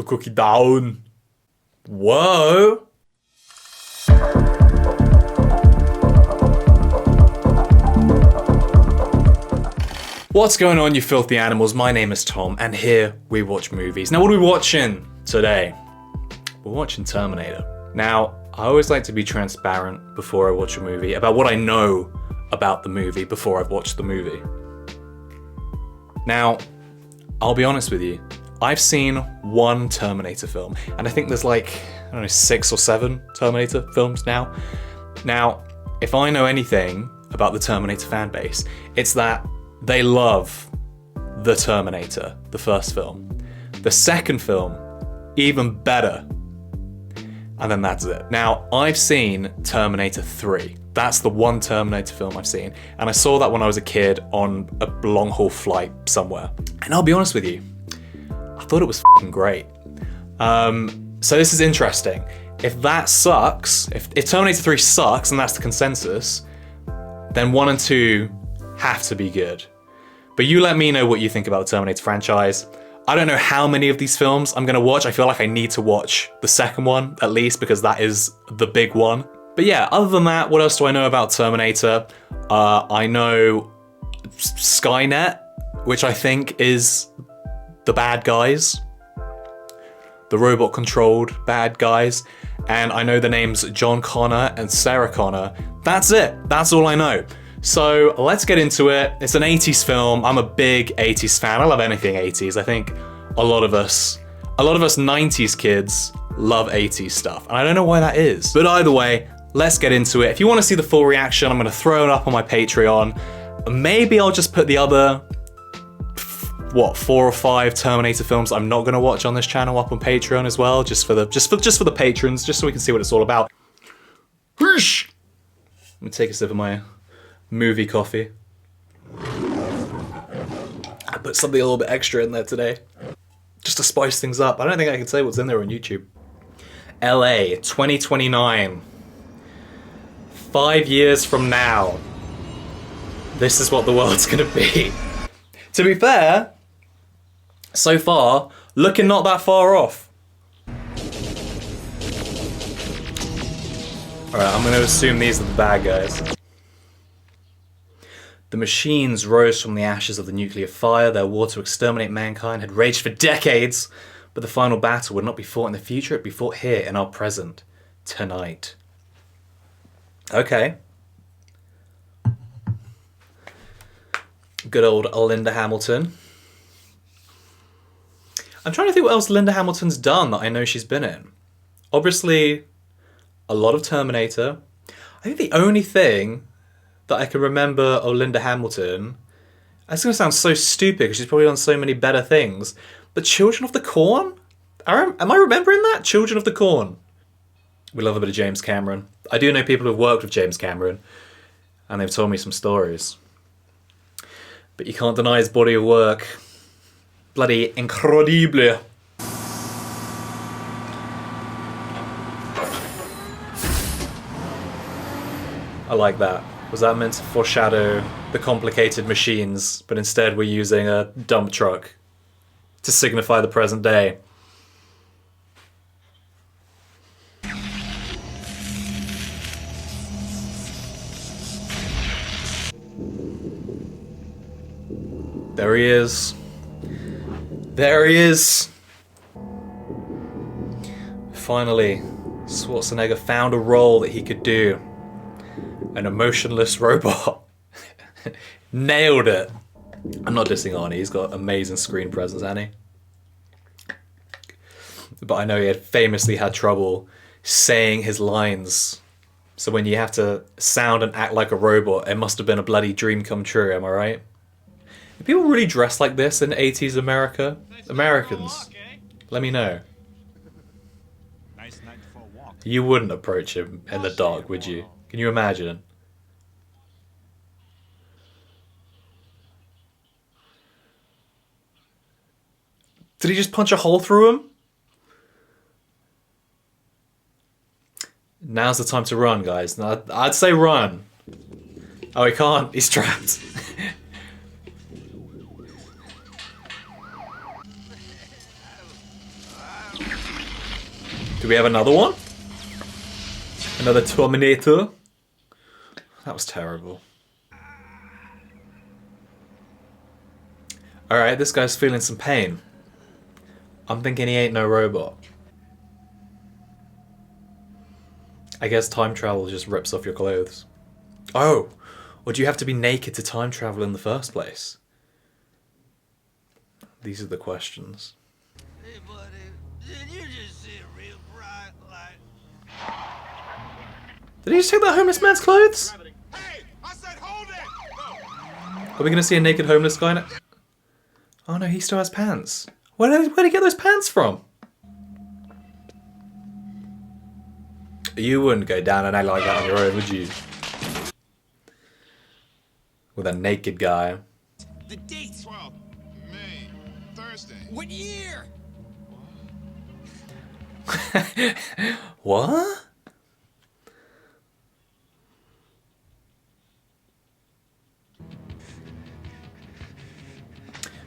cookie down. Whoa. What's going on, you filthy animals? My name is Tom, and here we watch movies. Now, what are we watching today? We're watching Terminator. Now, I always like to be transparent before I watch a movie about what I know about the movie before I've watched the movie. Now, I'll be honest with you. I've seen one Terminator film, and I think there's like, I don't know, 6 or 7 Terminator films now. Now, if I know anything about the Terminator fan base, it's that they love the Terminator, the first film. The second film, even better. And then that's it. Now, I've seen Terminator 3. That's the one Terminator film I've seen. And I saw that when I was a kid on a long haul flight somewhere. And I'll be honest with you, I thought it was f***ing great. So this is interesting. If that sucks, if Terminator 3 sucks and that's the consensus, then 1 and 2 have to be good. But you let me know what you think about the Terminator franchise. I don't know how many of these films I'm gonna watch. I feel like I need to watch the second one, at least, because that is the big one. But yeah, other than that, what else do I know about Terminator? I know Skynet, which I think is the bad guys. The robot-controlled bad guys. And I know the names John Connor and Sarah Connor. That's it. That's all I know. So let's get into it. It's an 80s film. I'm a big 80s fan. I love anything 80s. I think a lot of us 90s kids love 80s stuff. And I don't know why that is. But either way, let's get into it. If you want to see the full reaction, I'm going to throw it up on my Patreon. Maybe I'll just put the other, 4 or 5 Terminator films I'm not going to watch on this channel up on Patreon as well, just for the patrons, just so we can see what it's all about. Let me take a sip of my movie coffee. I put something a little bit extra in there today, just to spice things up. I don't think I can say what's in there on YouTube. LA, 2029. 5 years from now, this is what the world's gonna be. To be fair, so far, looking not that far off. Alright, I'm gonna assume these are the bad guys. The machines rose from the ashes of the nuclear fire. Their war to exterminate mankind had raged for decades, but the final battle would not be fought in the future, it would be fought here in our present, tonight. Okay. Good old Linda Hamilton. I'm trying to think what else Linda Hamilton's done that I know she's been in. Obviously, a lot of Terminator. I think the only thing that I can remember of Linda Hamilton, it's going to sound so stupid because she's probably done so many better things, but Children of the Corn? Am I remembering that? Children of the Corn. We love a bit of James Cameron. I do know people who've worked with James Cameron, and they've told me some stories. But you can't deny his body of work. Bloody incredible. I like that. Was that meant to foreshadow the complicated machines, but instead we're using a dump truck to signify the present day? There he is. There he is. Finally, Schwarzenegger found a role that he could do. An emotionless robot. Nailed it. I'm not dissing Arnie, he's got amazing screen presence, hasn't he? But I know he had famously had trouble saying his lines. So when you have to sound and act like a robot, it must have been a bloody dream come true, am I right? Do people really dress like this in 80s America? Americans, let me know. You wouldn't approach him in the dark, would you? Can you imagine? Did he just punch a hole through him? Now's the time to run, guys. I'd say run. Oh, he can't. He's trapped. Do we have another one? Another Terminator? That was terrible. Alright, this guy's feeling some pain. I'm thinking he ain't no robot. I guess time travel just rips off your clothes. Oh! Or do you have to be naked to time travel in the first place? These are the questions. Hey buddy, did you just see a real bright light? Did he just take that homeless man's clothes? Hey, I said hold it! Are we gonna see a naked homeless guy now? Oh no, he still has pants. Where'd he get those pants from? You wouldn't go down an alley like that on your own, would you? With a naked guy. The date's 12 May, Thursday. what year? What?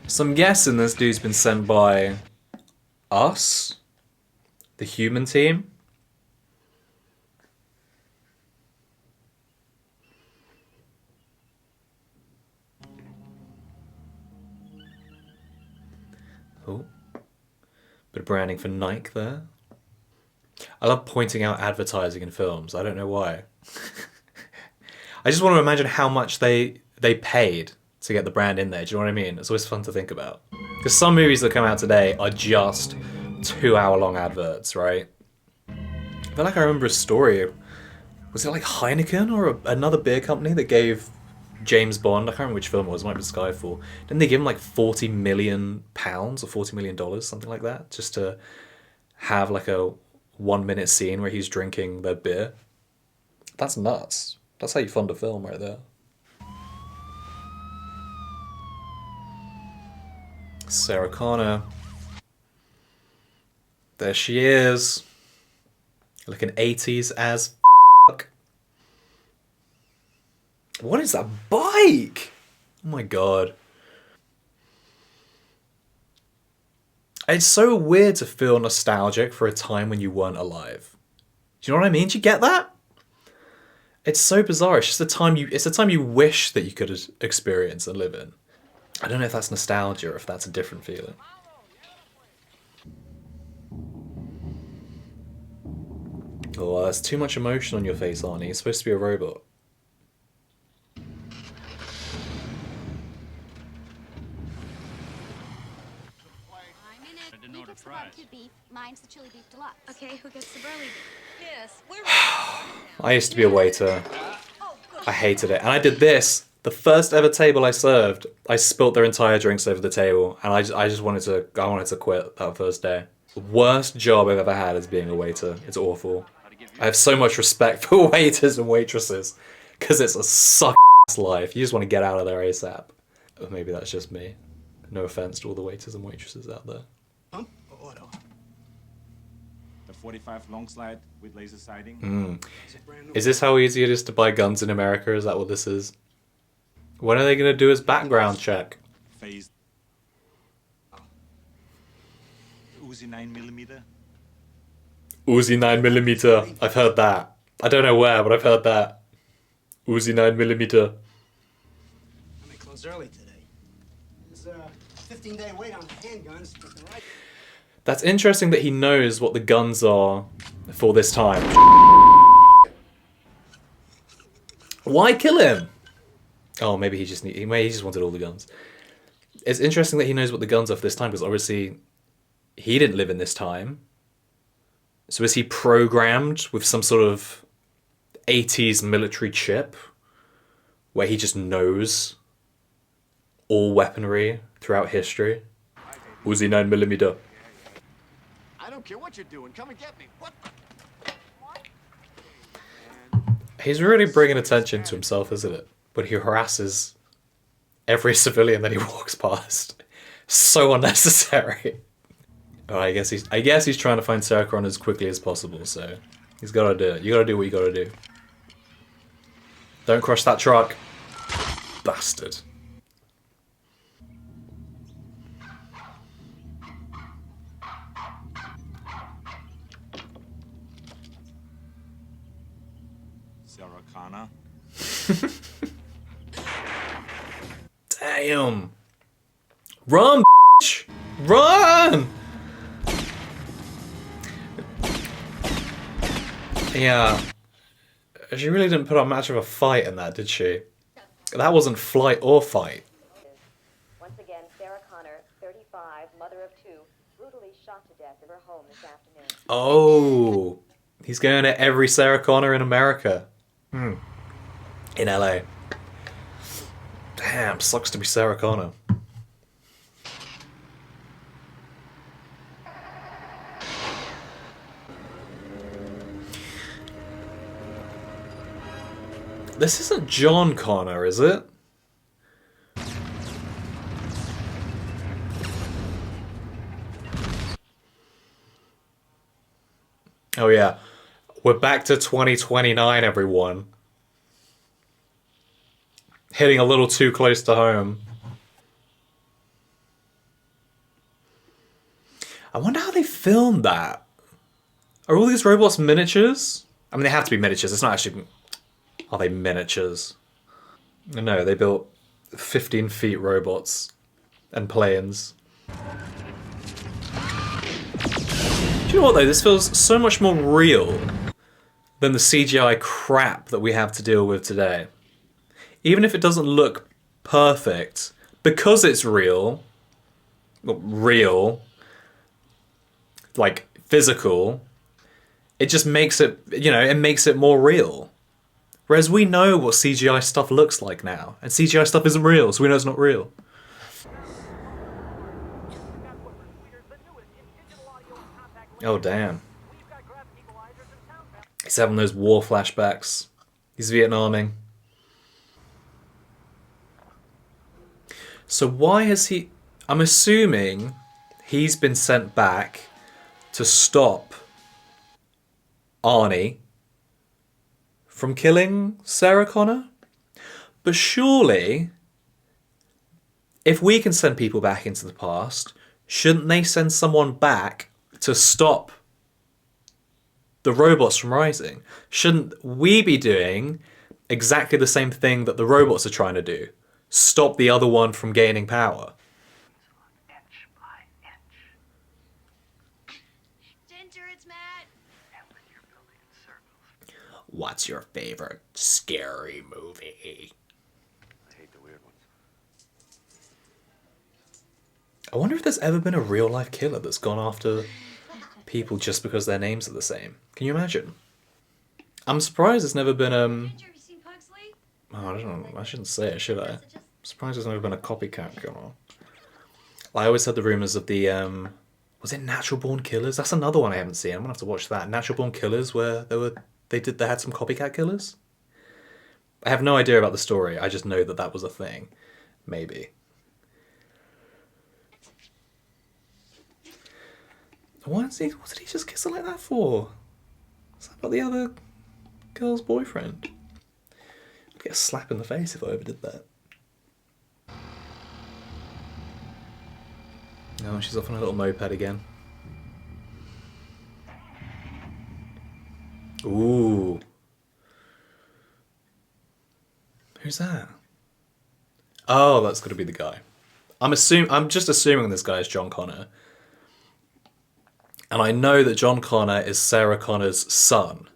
So I'm guessing this dude's been sent by us, the human team. Oh, bit of branding for Nike there. I love pointing out advertising in films. I don't know why. I just want to imagine how much they paid to get the brand in there. Do you know what I mean? It's always fun to think about. Because some movies that come out today are just 2-hour-long adverts, right? I feel like I remember a story. Was it like Heineken or another beer company that gave James Bond, I can't remember which film it was, it might be Skyfall. Didn't they give him like £40 million or $40 million, something like that, just to have like a 1-minute scene where he's drinking their beer? That's nuts. That's how you fund a film right there. Sarah Connor. There she is. Looking 80s as fuck. What is that bike? Oh my god. It's so weird to feel nostalgic for a time when you weren't alive. Do you know what I mean? Do you get that? It's so bizarre. It's just it's a time you wish that you could experience and live in. I don't know if that's nostalgia or if that's a different feeling. Oh, there's too much emotion on your face, Arnie. You're supposed to be a robot. Beef. Mine's the chili beef deluxe. Okay, who gets the burly beef? Yes, we're I used to be a waiter. I hated it. And I did this. The first ever table I served, I spilt their entire drinks over the table. And I just wanted to quit that first day. Worst job I've ever had is being a waiter. It's awful. I have so much respect for waiters and waitresses. Because it's a suck-ass life. You just want to get out of there ASAP. Or maybe that's just me. No offense to all the waiters and waitresses out there. The 45 long slide with laser sighting. Is this how easy it is to buy guns in America? Is that what this is? When are they going to do his background check? Phase. Uzi 9mm. Uzi 9mm. I've heard that. I don't know where, but I've heard that. Uzi 9mm. They closed early today. There's a 15-day wait on handguns. But they're right. That's interesting that he knows what the guns are for this time. Why kill him? Oh, maybe he just wanted all the guns. It's interesting that he knows what the guns are for this time, because obviously he didn't live in this time. So is he programmed with some sort of 80s military chip where he just knows all weaponry throughout history? Uzi 9mm. I don't care what you're doing. Come and get me. What? He's really bringing attention to himself, isn't it? But he harasses every civilian that he walks past. So unnecessary. Oh, I guess he's trying to find Sarah Connor as quickly as possible, so he's gotta do it. You gotta do what you gotta do. Don't crush that truck. Bastard. Connor. Damn. Run, bitch! Run! Yeah. She really didn't put up much of a fight in that, did she? That wasn't flight or fight. Once again, Sarah Connor, 35, mother of two, brutally shot to death in her home this afternoon. Oh. He's going to every Sarah Connor in America. In LA. Damn, sucks to be Sarah Connor. This isn't John Connor, is it? Oh yeah. We're back to 2029, everyone. Hitting a little too close to home. I wonder how they filmed that. Are all these robots miniatures? I mean, they have to be miniatures. It's not actually... Are they miniatures? No, they built 15 feet robots and planes. Do you know what though? This feels so much more real than the CGI crap that we have to deal with today. Even if it doesn't look perfect, because it's real, like physical, it just makes it, you know, it makes it more real. Whereas we know what CGI stuff looks like now, and CGI stuff isn't real, so we know it's not real. Oh damn. He's having those war flashbacks. He's Vietnaming. So why has he... I'm assuming he's been sent back to stop Arnie from killing Sarah Connor? But surely, if we can send people back into the past, shouldn't they send someone back to stop the robots from rising? Shouldn't we be doing exactly the same thing that the robots are trying to do? Stop the other one from gaining power. Ginger, it's Matt. What's your favorite scary movie? I hate the weird ones. I wonder if there's ever been a real life killer that's gone after people just because their names are the same. Can you imagine? I'm surprised there's never been Ginger, have you seen Pugsley? oh, I don't know, I shouldn't say it, should I? I'm surprised there's never been a copycat going on. I always had the rumours of the was it Natural Born Killers? That's another one I haven't seen. I'm gonna have to watch that. Natural Born Killers, where they had some copycat killers. I have no idea about the story. I just know that that was a thing. Maybe. What did he just kiss her like that for? What's that about the other girl's boyfriend? I'd get a slap in the face if I ever did that. Oh, she's off on a little moped again. Ooh. Who's that? Oh, that's got to be the guy. I'm just assuming this guy is John Connor. And I know that John Connor is Sarah Connor's son.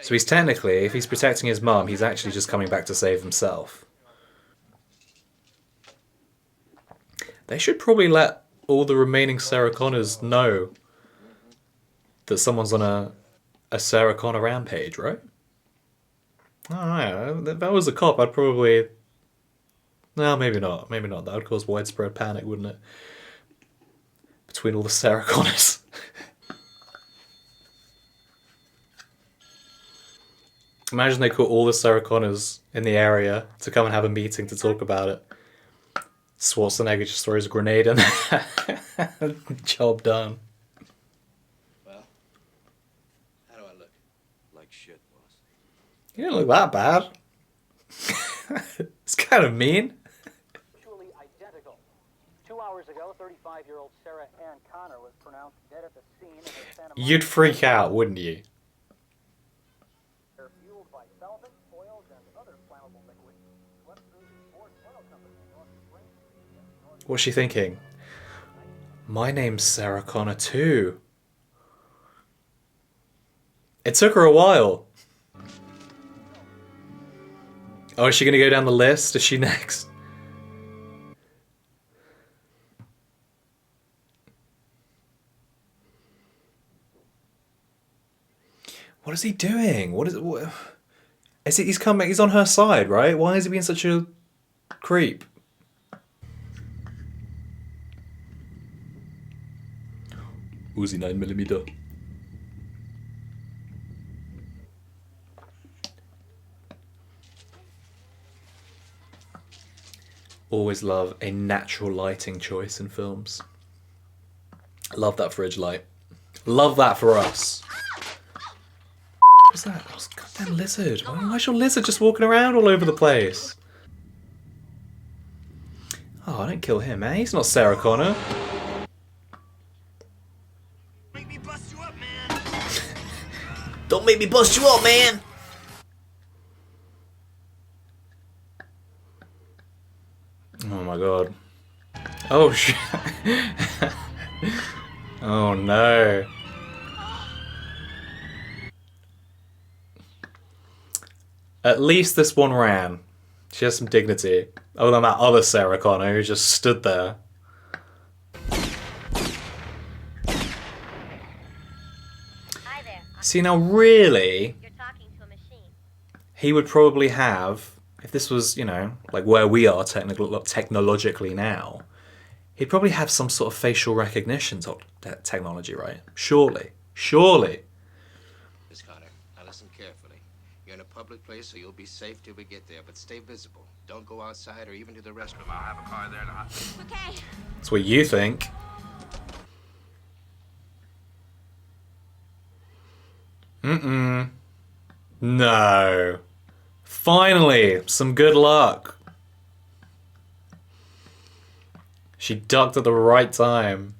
So he's technically, if he's protecting his mum, he's actually just coming back to save himself. They should probably let all the remaining Sarah Connors know that someone's on a Sarah Connor rampage, right? I don't know. If I was a cop, I'd probably... No, maybe not. Maybe not. That would cause widespread panic, wouldn't it? Between all the Sarah Connors. Imagine they call all the Sarah Connors in the area to come and have a meeting to talk about it. Schwarzenegger just throws a grenade in. Job done. Well, how do I look? Like shit, boss. You didn't look that bad. It's kind of mean. Truly identical. 2 hours ago, 35-year-old Sarah Ann Connor was pronounced dead at the scene in her Santa Monica You'd freak out, wouldn't you? fueled by solvent, oils, and other flammable liquids swept through the Ford Oil Company in North Spring. What's she thinking? My name's Sarah Connor too. It took her a while. Oh, is she gonna go down the list? Is she next? What is he doing? What is it? He's coming. He's on her side, right? Why is he being such a creep? Uzi 9mm. Always love a natural lighting choice in films. Love that fridge light. Love that for us. What's that? Oh, goddamn lizard. Why is your lizard just walking around all over the place? Oh, don't kill him, man. He's not Sarah Connor. Make me bust you up, man. Don't make me bust you up, man! Oh my god. Oh shit. Oh no. At least this one ran. She has some dignity. Other than that other Sarah Connor who just stood there. Hi there. See, now really, You're talking to a machine. he would probably have, if this was, you know, like where we are technologically now, he'd probably have some sort of facial recognition technology, right? Surely. Surely. Miss Connor, now listen carefully. You're in a public place, so you'll be safe till we get there, but stay visible. Don't go outside or even to the restroom. I'll have a car there now. Okay. That's what you think. Mm-mm. No. Finally, some good luck. She ducked at the right time.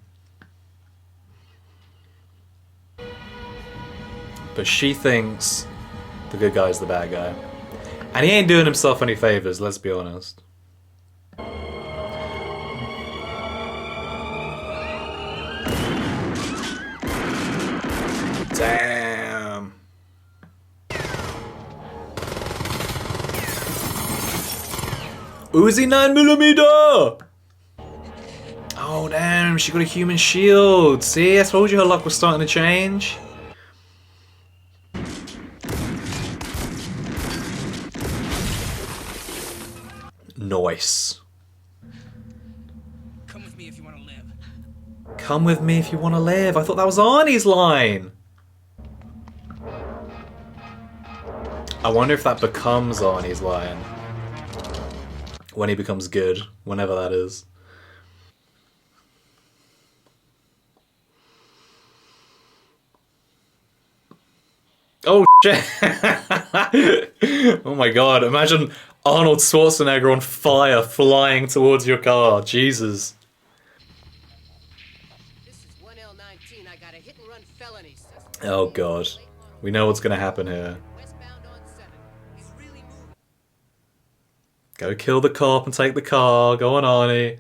But she thinks the good guy's the bad guy. And he ain't doing himself any favors, let's be honest. Damn. Uzi 9mm! Oh damn, she got a human shield. See, I told you her luck was starting to change. Nice. Come with me if you want to live. Come with me if you want to live. I thought that was Arnie's line. I wonder if that becomes Arnie's line. When he becomes good, whenever that is. Oh shit! Oh my god, imagine Arnold Schwarzenegger on fire flying towards your car. Jesus. This is 1L19. I got a hit and run felony. Oh god. We know what's gonna happen here. Westbound on 7. He's really moving. Go kill the cop and take the car. Go on, Arnie.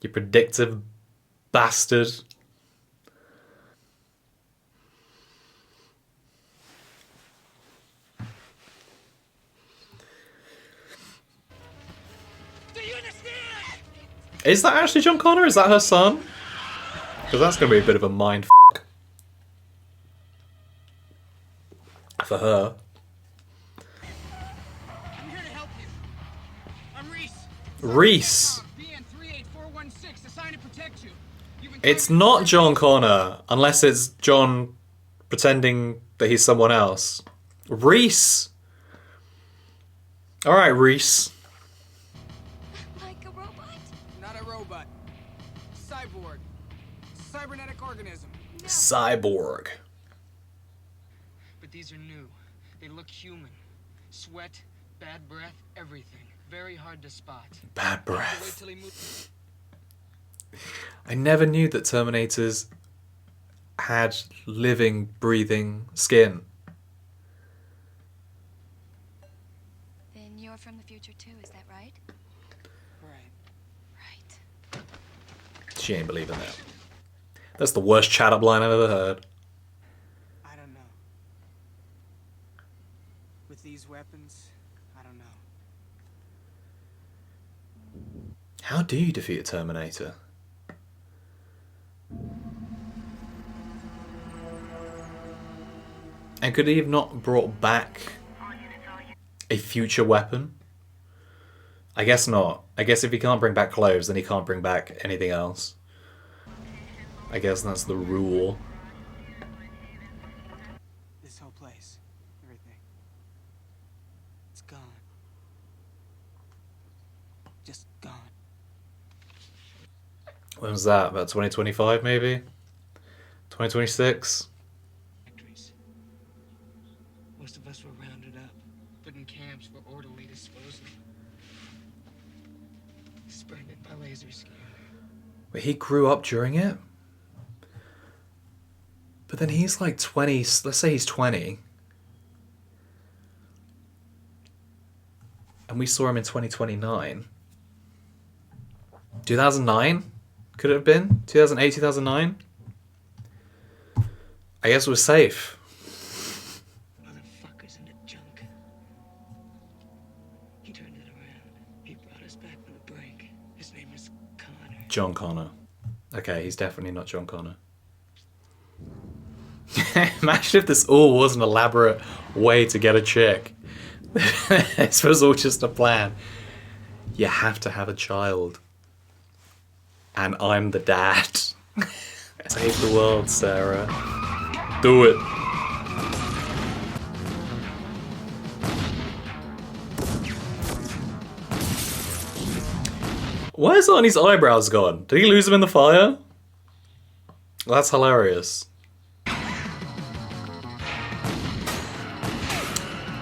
You predictive bastard. Do you understand? Is that actually John Connor? Is that her son? Because that's going to be a bit of a mind for her. I'm here to help you. I'm Reese. Reese. BN 38416 assigned to protect you. It's not John Connor, unless it's John pretending that he's someone else. Reese. All right, Reese. Like a robot? Not a robot. Cyborg. Cybernetic organism. Cyborg. But these are new. They look human. Sweat, bad breath, everything. Very hard to spot. Bad Wait breath. till he moves. I never knew that Terminators had living, breathing skin. from the future too, is that right? Right. Right. She ain't believing that. That's the worst chat up line I've ever heard. I don't know. With these weapons, I don't know. How do you defeat a Terminator? And could he have not brought back a future weapon? I guess not. I guess if he can't bring back clothes, then he can't bring back anything else. I guess that's the rule. This whole place, everything. It's gone. Just gone. When was that? About 2025 maybe? 2026? Factories. Most of us were rounded up, put in camps for orderly disposal. Experimented by laser scan. Wait, he grew up during it? But then he's like 20, let's say he's 20. And we saw him in 2029. 2009? Could it have been? 2008, 2009? I guess we're safe. Motherfuckers in the junk. He turned it around. He brought us back from the brink. His name is Connor. John Connor. Okay, he's definitely not John Connor. Imagine if this all was an elaborate way to get a chick. This was all just a plan. You have to have a child. And I'm the dad. Save the world, Sarah. Do it. Where's Arnie's eyebrows gone? Did he lose them in the fire? That's hilarious.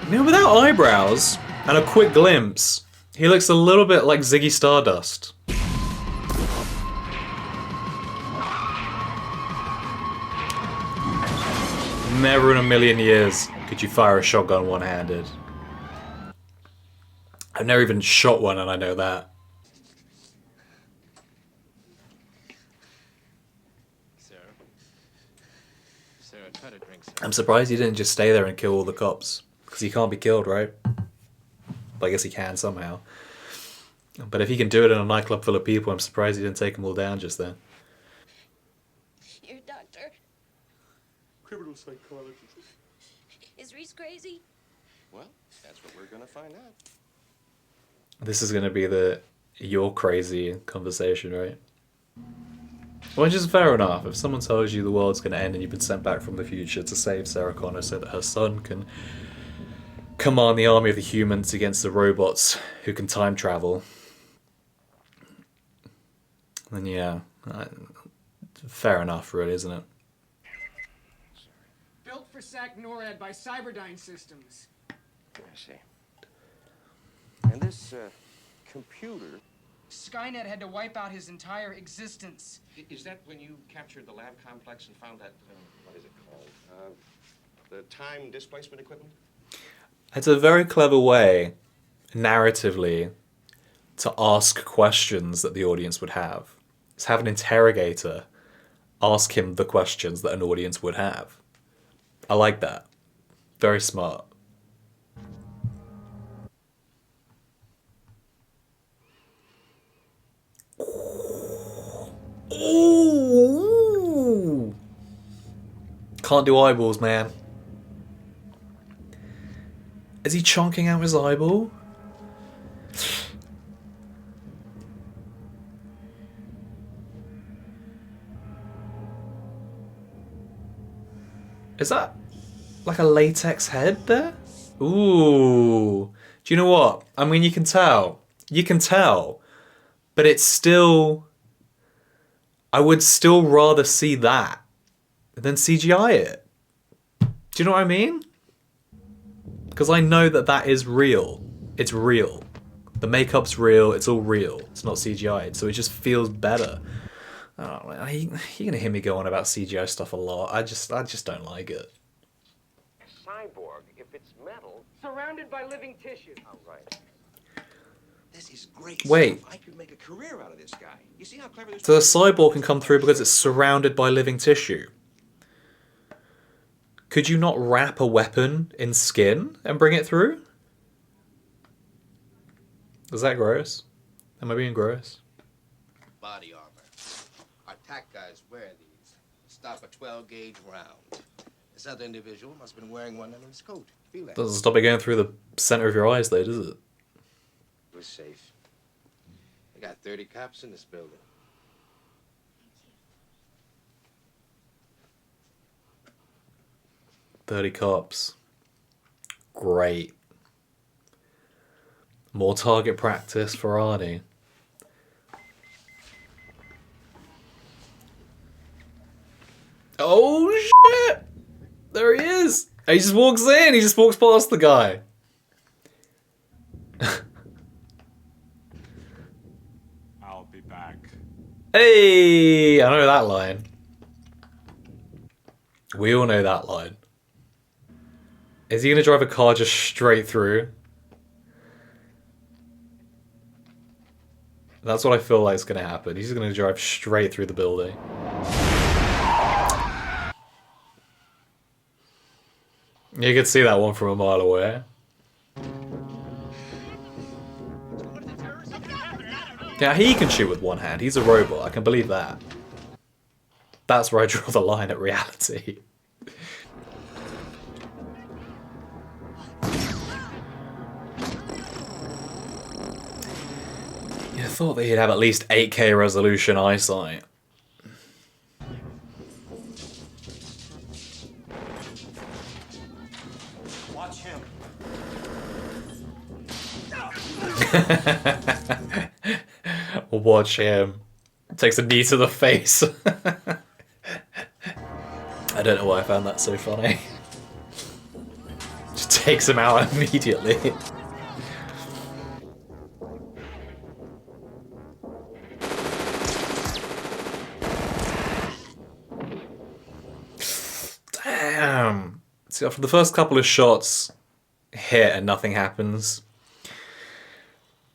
You know, without eyebrows and a quick glimpse, he looks a little bit like Ziggy Stardust. Never in a million years could you fire a shotgun one-handed. I've never even shot one and I know that. Sarah, try to drink some. I'm surprised he didn't just stay there and kill all the cops. Because he can't be killed, right? But I guess he can somehow. But if he can do it in a nightclub full of people, I'm surprised he didn't take them all down just then. Your doctor. Criminal psychologist. Is Reese crazy? Well, that's what we're gonna find out. This is going to be the "you're crazy" conversation, right? Which is fair enough. If someone tells you the world's going to end and you've been sent back from the future to save Sarah Connor so that her son can command the army of the humans against the robots who can time travel, then yeah, fair enough, really, isn't it? Built for SAC NORAD by Cyberdyne Systems. I see. And this computer. Skynet had to wipe out his entire existence. Is that when you captured the lab complex and found that, what is it called? The time displacement equipment? It's a very clever way, narratively, to ask questions that the audience would have. It's have an interrogator ask him the questions that an audience would have. I like that. Very smart. Ooh. Can't do eyeballs, man. Is he chonking out his eyeball? Is that like a latex head there? Ooh. Do you know what? I mean, you can tell. You can tell. But it's still... I would still rather see that than CGI it. Do you know what I mean? Because I know that that is real. It's real. The makeup's real. It's all real. It's not CGI. So it just feels better. I don't know. You're going to hear me go on about CGI stuff a lot. I just don't like it. Cyborg, if it's metal. Surrounded by living tissue. Oh, right. great Wait. stuff. I could make a career out of this guy. You see how clever this So the cyborg can come through because it's surrounded by living tissue. Could you not wrap a weapon in skin and bring it through? Is that gross? Am I being gross? body armor. Our TAC guys wear these. Stop a 12-gauge round. This other individual must have been wearing one under his coat. Feel that? Doesn't stop it going through the center of your eyes though, does it? We're safe. We got 30 cops in this building. 30 cops. Great. More target practice for Arnie. Oh shit! There he is! He just walks in, he just walks past the guy. I'll be back. Hey! I know that line. We all know that line. Is he gonna drive a car just straight through? That's what I feel like is gonna happen. He's gonna drive straight through the building. You could see that one from a mile away. Yeah, he can shoot with one hand. He's a robot. I can believe that. That's where I draw the line at reality. You'd have thought that he'd have at least 8K resolution eyesight. Watch him. Watch him. Takes a knee to the face. I don't know why I found that so funny. Just takes him out immediately. Damn. See, after the first couple of shots hit and nothing happens,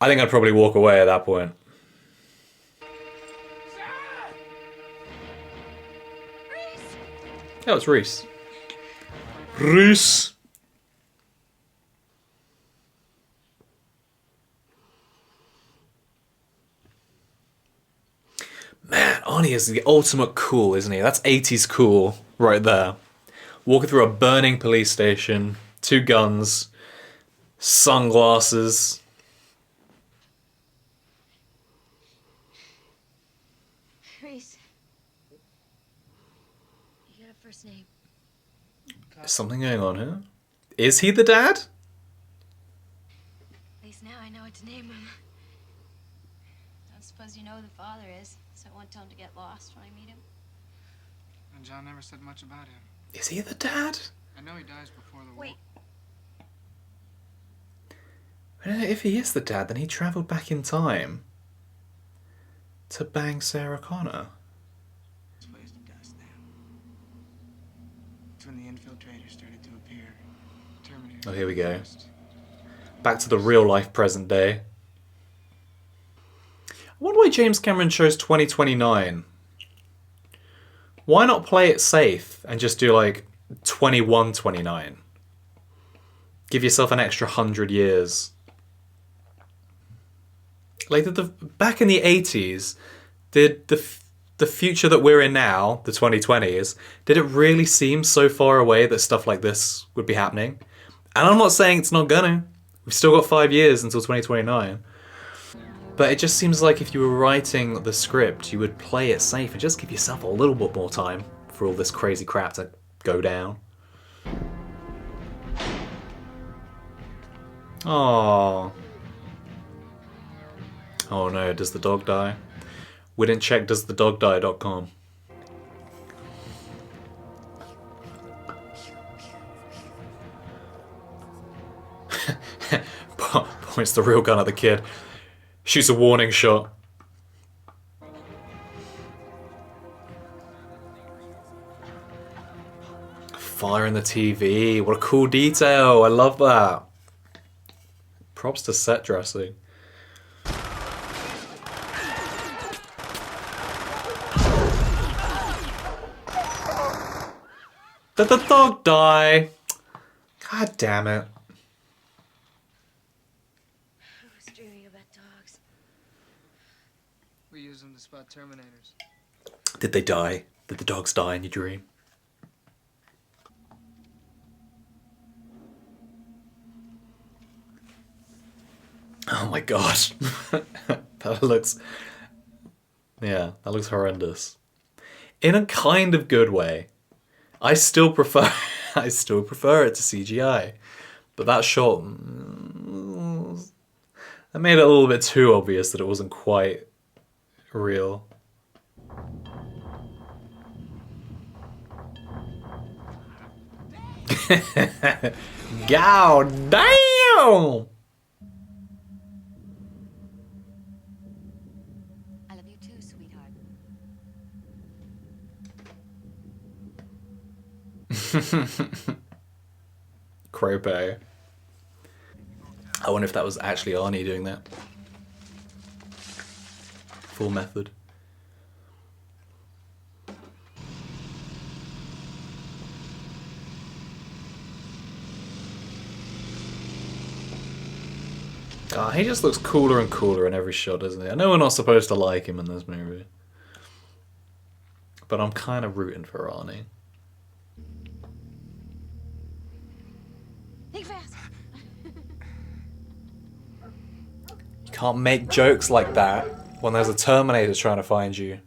I think I'd probably walk away at that point. Oh, it's Reese. Reese! Man, Arnie is the ultimate cool, isn't he? That's 80s cool right there. Walking through a burning police station, 2 guns, sunglasses. Reese. You got a first name. Is something going on here? Is he the dad? At least now I know what to name him. I don't suppose you know who the father is, so I won't tell him to get lost when I meet him. And John never said much about him. Is he the dad? I know he dies before the war. Wait. If he is the dad, then he travelled back in time to bang Sarah Connor. This place to dust now. It's when the infiltrators started to appear. Terminator. Oh, here we go. Back to the real life present day. I wonder why James Cameron chose 2029. Why not play it safe and just do like 2129? Give yourself an extra 100 years. Like back in the 80s, did the future that we're in now, the 2020s, did it really seem so far away that stuff like this would be happening? And I'm not saying it's not gonna. We've still got 5 years until 2029. But it just seems like if you were writing the script, you would play it safe and just give yourself a little bit more time for all this crazy crap to go down. Aww. Oh no, does the dog die? We didn't check doesthedogdie.com. Points the real gun at the kid. Shoots a warning shot. Fire in the TV. What a cool detail. I love that. Props to set dressing. Did the dog die? God damn it. Who's dreaming about dogs? We use them to spot Terminators. Did they die? Did the dogs die in your dream? Oh my gosh. That looks... Yeah, that looks horrendous. In a kind of good way. I still prefer it to CGI. But that shot... That made it a little bit too obvious that it wasn't quite real. God damn! I love you too, sweetheart. Crope. I wonder if that was actually Arnie doing that. Full method. Oh, he just looks cooler and cooler in every shot, doesn't he? I know we're not supposed to like him in this movie. But I'm kind of rooting for Arnie. Think fast. You can't make jokes like that when there's a Terminator trying to find you.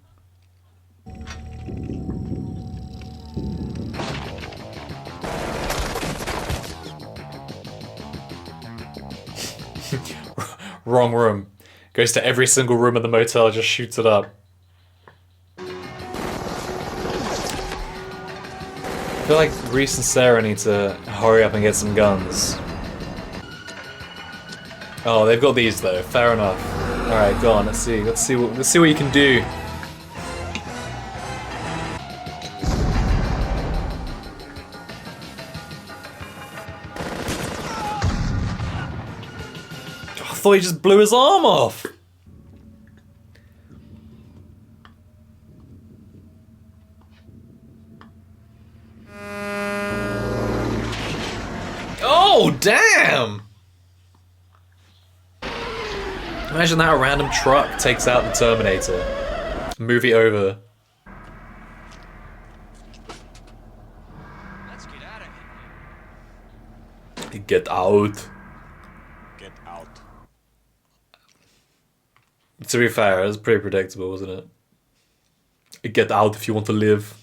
Wrong room. Goes to every single room of the motel, just shoots it up. I feel like Reese and Sarah need to hurry up and get some guns. Oh, they've got these though. Fair enough. All right, go on. Let's see what you can do. I thought he just blew his arm off. Oh, damn! Imagine that a random truck takes out the Terminator. Movie over. Let's get out of here. Get out. Get out. To be fair, it was pretty predictable, wasn't it? Get out if you want to live.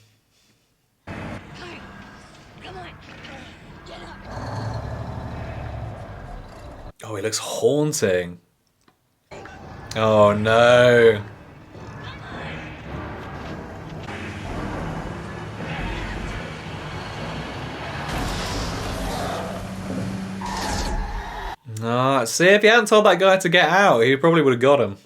Come on. Get up. Oh, he looks haunting. Oh no. Ah, see, if you hadn't told that guy to get out, he probably would have got him.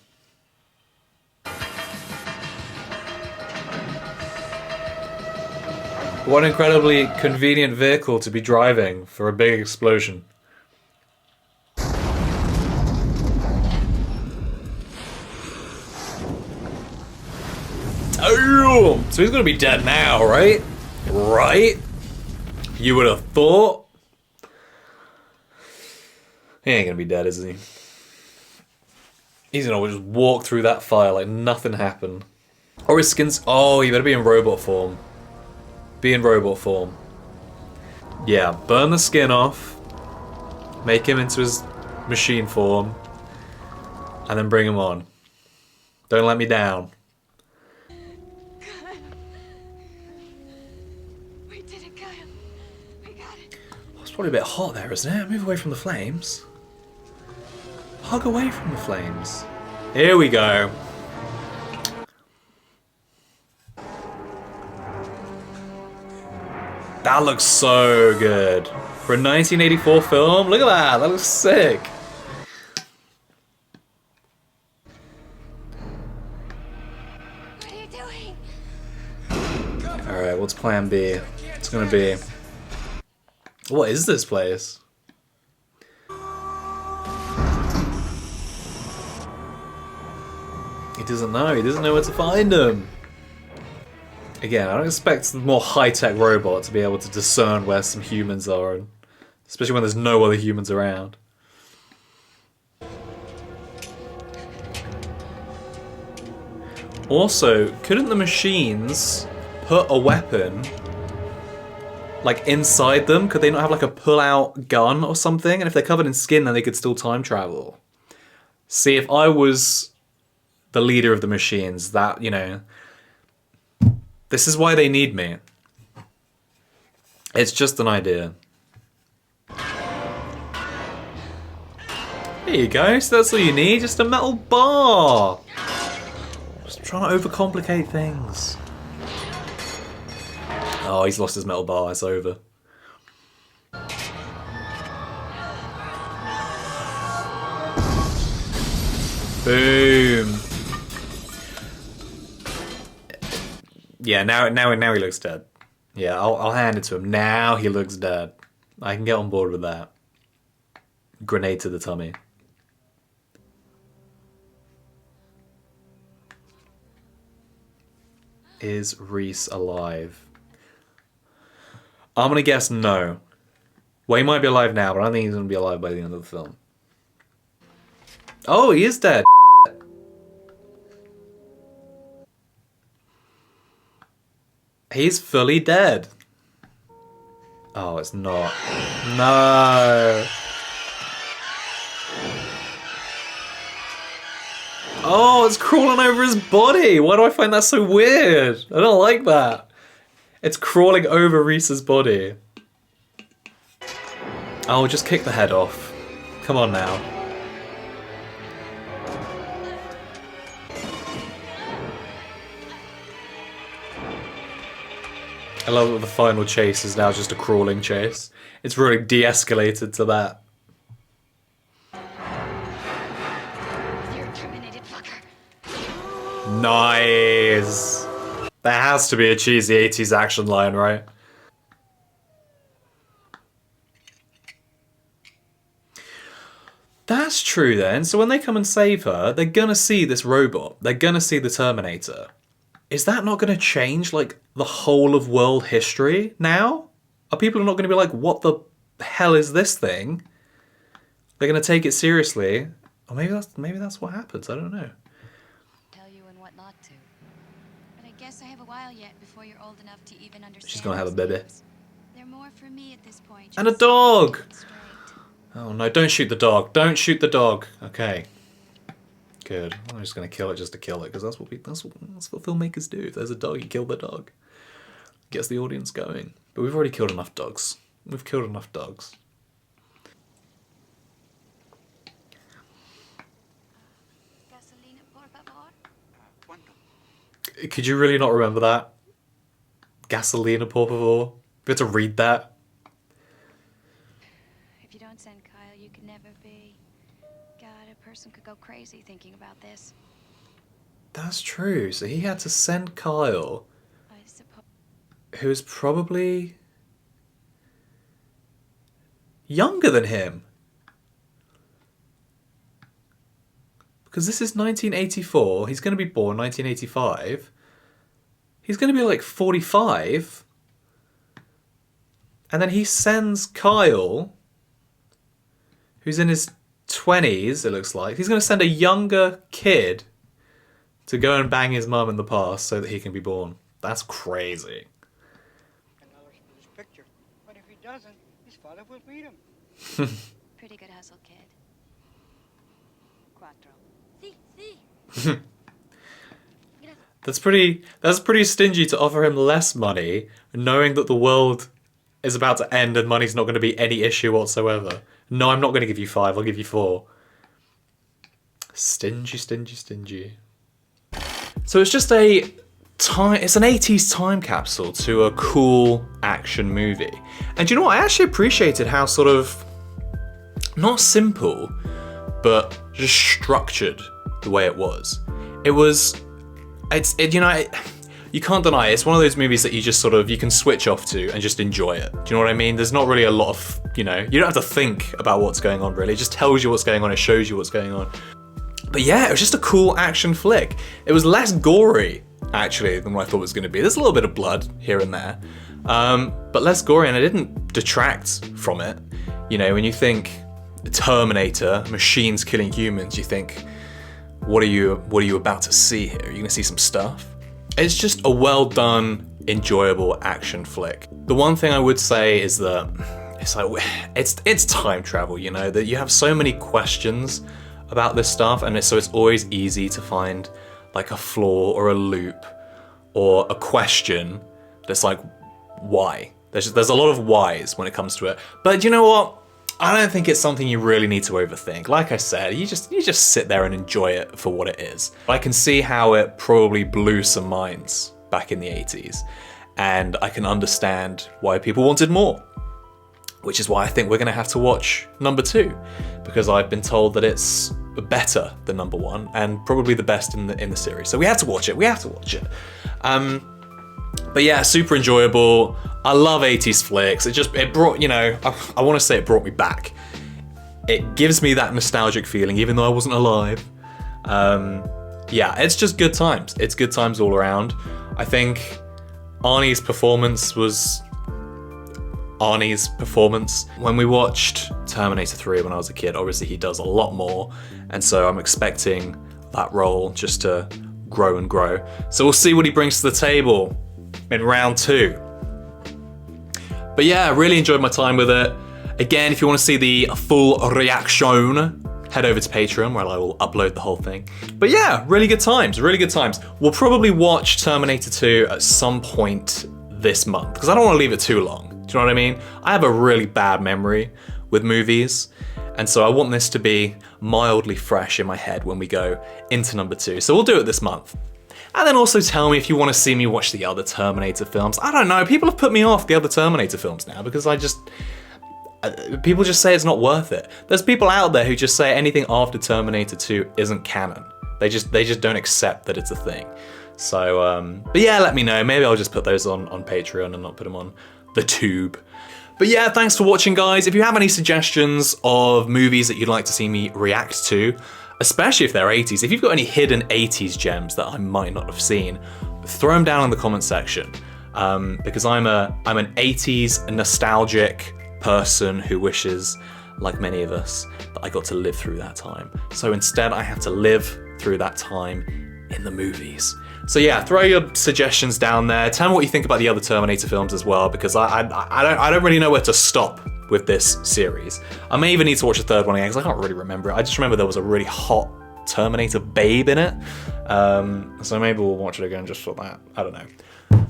What an incredibly convenient vehicle to be driving for a big explosion. Damn! So he's gonna be dead now, right? Right? You would have thought. He ain't gonna be dead, is he? He's gonna just walk through that fire like nothing happened. Or his skin's... Oh, he better be in robot form. Be in robot form. Yeah, burn the skin off. Make him into his machine form. And then bring him on. Don't let me down. We did it, Kyle. We got it. Oh, it's probably a bit hot there, isn't it? Move away from the flames. Hug away from the flames. Here we go. That looks so good. For a 1984 film, look at that. That looks sick. What are you doing? Alright, what's plan B? It's gonna be... What is this place? He doesn't know. He doesn't know where to find him. Again, I don't expect the more high-tech robot to be able to discern where some humans are, and especially when there's no other humans around. Also, couldn't the machines put a weapon like inside them? Could they not have like a pull-out gun or something? And if they're covered in skin, then they could still time travel. See, if I was the leader of the machines, that, you know, this is why they need me. It's just an idea. There you go, so that's all you need, just a metal bar. Just trying to overcomplicate things. Oh, he's lost his metal bar, it's over. Boom. Yeah, now he looks dead. Yeah, I'll hand it to him. Now he looks dead. I can get on board with that. Grenade to the tummy. Is Reese alive? I'm gonna guess no. Well, he might be alive now, but I don't think he's gonna be alive by the end of the film. Oh, he is dead. He's fully dead. Oh, it's not. No. Oh, it's crawling over his body. Why do I find that so weird? I don't like that. It's crawling over Reese's body. Oh, just kick the head off. Come on now. I love that the final chase is now just a crawling chase. It's really de-escalated to that. You're a terminated fucker. Nice! There has to be a cheesy 80s action line, right? That's true then. So when they come and save her, they're gonna see this robot. They're gonna see the Terminator. Is that not gonna change, like, the whole of world history now? Are people not gonna be like, what the hell is this thing? They're gonna take it seriously. Or maybe that's what happens, I don't know. Tell you and what not to. But I guess I have a while yet before you're old enough to even understand. She's gonna have a those baby. games. They're more for me at this point. And a just dog! straight. Oh no, don't shoot the dog. Don't shoot the dog. Okay. Good. I'm just gonna kill it just to kill it, because that's what filmmakers do. If there's a dog, you kill the dog. Gets the audience going. But we've already killed enough dogs. We've killed enough dogs. Gasolina, por favor. Could you really not remember that? Gasolina, por favor. You had to read that. If you don't send Kyle, you can never be. God, a person could go crazy thinking about this. That's true. So he had to send Kyle, I suppose. who's probably younger than him. Because this is 1984. He's going to be born 1985. He's going to be like 45. And then he sends Kyle, who's in his 20s, it looks like. He's going to send a younger kid to go and bang his mum in the past so that he can be born. That's crazy. Another his picture. But if he doesn't, his father will beat him. Pretty good hustle, kid. Quattro. That's pretty stingy to offer him less money, knowing that the world is about to end and money's not going to be any issue whatsoever. No, I'm not going to give you 5, I'll give you 4. Stingy, stingy, stingy. So it's just it's an 80s time capsule to a cool action movie. And you know what? I actually appreciated how sort of, not simple, but just structured the way it was. You can't deny it. It's one of those movies that you just sort of, you can switch off to and just enjoy it. Do you know what I mean? There's not really a lot of, you don't have to think about what's going on really. It just tells you what's going on, it shows you what's going on. But yeah, it was just a cool action flick. It was less gory actually, than what I thought it was going to be. There's a little bit of blood here and there, but less gory, and it didn't detract from it. You know, when you think Terminator, machines killing humans, you think, what are you about to see here? Are you going to see some stuff? It's just a well done, enjoyable action flick. The one thing I would say is that it's time travel, you know, that you have so many questions about this stuff, and so it's always easy to find like a flaw or a loop or a question that's like, why? There's a lot of whys when it comes to it. But you know what? I don't think it's something you really need to overthink. Like I said, you just sit there and enjoy it for what it is. I can see how it probably blew some minds back in the 80s, and I can understand why people wanted more. Which is why I think we're gonna have to watch number 2, because I've been told that it's better than number 1 and probably the best in the series. So we have to watch it. But yeah, super enjoyable. I love 80s flicks. It brought, you know, I want to say it brought me back. It gives me that nostalgic feeling, even though I wasn't alive. Yeah, it's just good times. It's good times all around. I think Arnie's performance. When we watched Terminator 3 when I was a kid, obviously he does a lot more, and so I'm expecting that role just to grow and grow. So we'll see what he brings to the table in round 2. But yeah, really enjoyed my time with it. Again, if you want to see the full reaction, head over to Patreon where I will upload the whole thing. But yeah, really good times. We'll probably watch Terminator 2 at some point this month, because I don't want to leave it too long. Do you know what I mean? I have a really bad memory with movies, and so I want this to be mildly fresh in my head when we go into number 2. So we'll do it this month. And then also tell me if you want to see me watch the other Terminator films. I don't know, people have put me off the other Terminator films now because people just say it's not worth it. There's people out there who just say anything after Terminator 2 isn't canon. They just don't accept that it's a thing. So, but yeah, let me know. Maybe I'll just put those on Patreon and not put them on the tube. But yeah, thanks for watching, guys. If you have any suggestions of movies that you'd like to see me react to, especially if they're 80s, if you've got any hidden 80s gems that I might not have seen, throw them down in the comment section. Because I'm an 80s nostalgic person who wishes, like many of us, that I got to live through that time. So instead, I have to live through that time in the movies. So yeah, throw your suggestions down there. Tell me what you think about the other Terminator films as well, because I don't really know where to stop with this series. I may even need to watch the third one again, because I can't really remember it. I just remember there was a really hot Terminator babe in it. So maybe we'll watch it again just for that. I don't know.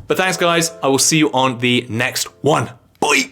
But thanks, guys. I will see you on the next one. Bye!